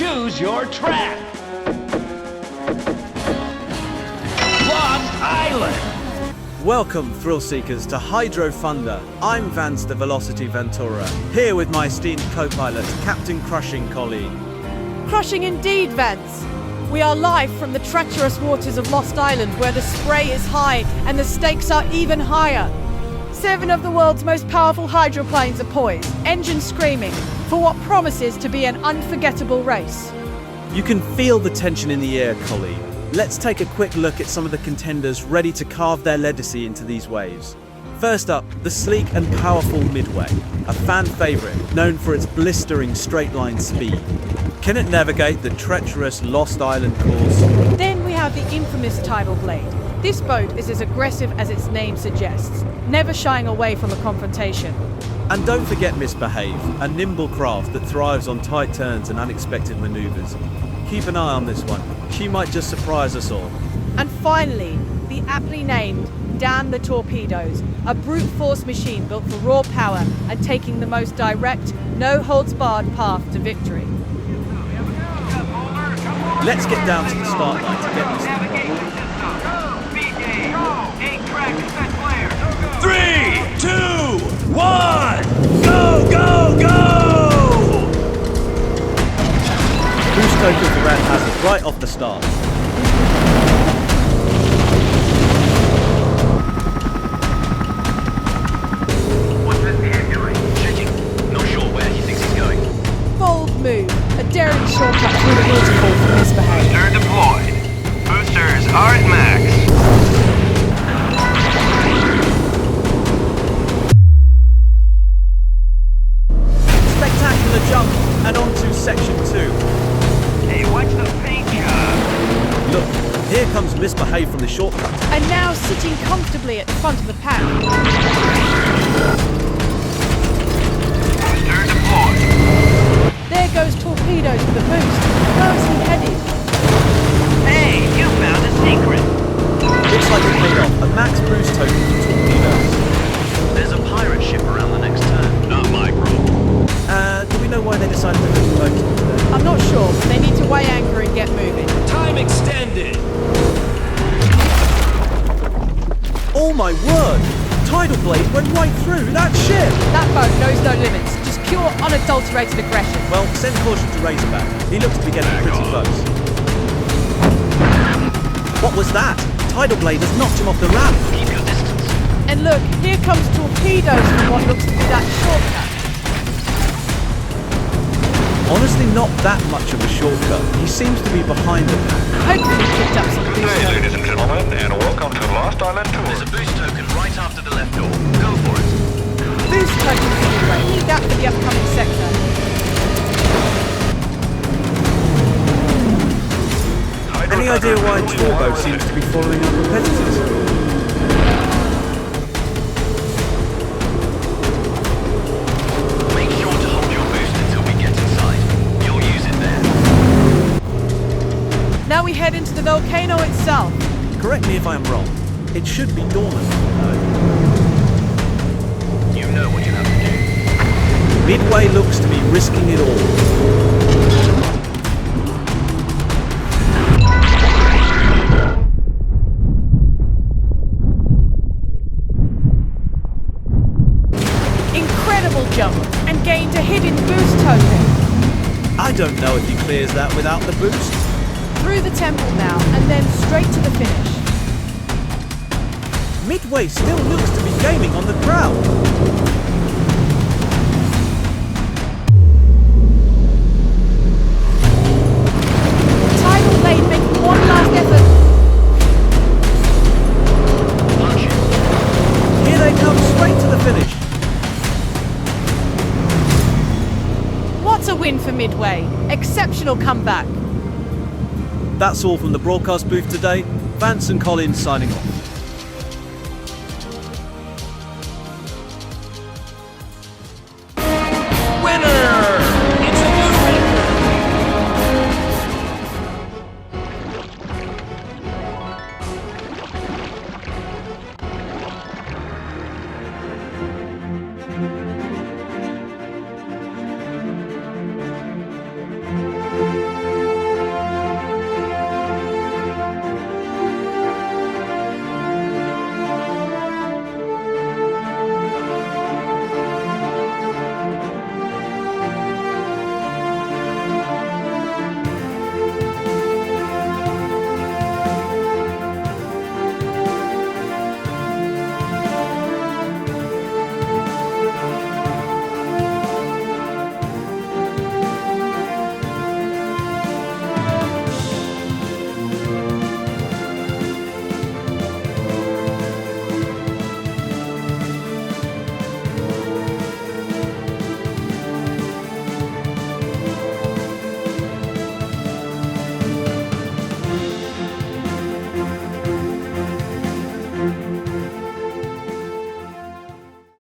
Choose your track. Lost Island. Welcome, thrill seekers, to Hydro Thunder. I'm Vance the Velocity Ventura, here with my esteemed co-pilot, Captain Crushing colleague. Crushing indeed, Vance. We are live from the treacherous waters of Lost Island, where the spray is high and the stakes are even higher. 7 of the world's most powerful hydroplanes are poised, engines screaming, for what promises to be an unforgettable race. You can feel the tension in the air, colleague. Let's take a quick look at some of the contenders ready to carve their legacy into these waves. First up, the sleek and powerful Midway, a fan favourite known for its blistering straight-line speed. Can it navigate the treacherous Lost Island course? Then we have the infamous Tidal Blade. This boat is as aggressive as its name suggests, never shying away from a confrontation. And don't forget Misbehave, a nimble craft that thrives on tight turns and unexpected manoeuvres. Keep an eye on this one. She might just surprise us all. And finally, the aptly named Damn the Torpedoes, a brute force machine built for raw power and taking the most direct, no-holds-barred path to victory. Let's get down to the start line to get this thing rolling. 3, 2, 1, go, go, go! Boost token for Red Hazard right off the start. What's this behavior like? Checking. Not sure where he thinks he's going. Bold move, a daring shortcut through the waterfall from Misbehave. Booster deployed. Boosters are at max. Spectacular jump and on to section 2. Hey, watch the paint job. Look, here comes Misbehave from the shortcut. And now sitting comfortably at the front of the pack. Booster deployed. There goes Torpedoes with a boost. Where is he headed? Hey, you found a secret. Looks like it paid off. A max boost token for Torpedoes. There's a pirate ship around the next turn. Not my problem. Do we know why they decided to put the boat there? I'm not sure, but they need to weigh anchor and get moving. Time extended. Oh my word! Tidal Blade went right through that ship! That boat knows no limits, just pure unadulterated aggression. Well, send caution to Razorback. He looks to be getting pretty close. What was that? Tidal Blade has knocked him off the ramp. Keep your distance. And look, here comes Torpedoes from what looks to be that shortcut. Honestly, not that much of a shortcut. He seems to be behind them. Hopefully he picked up some boost Hey, tokens. ladies and gentlemen, and welcome to Lost Island There's a Tour. boost token right after the left door. Go for it. Boost tokens anyway, need that for the upcoming sector. Any idea why Turbo seems to be following our competitors? Make sure to hold your boost until we get inside. You'll use it there. Now we head into the volcano itself. Correct me if I'm wrong. It should be dormant. You know what you have to do. Midway looks to be risking it all. Incredible jump, and gained a hidden boost token. I don't know if he clears that without the boost. Through the temple now, and then straight to the finish. Midway still looks to be gaining on the crowd. Tidal Blade making one last effort. Punch it. Here they come straight to the finish. What a win for Midway. Exceptional comeback. That's all from the broadcast booth today. Vance and Collins signing off.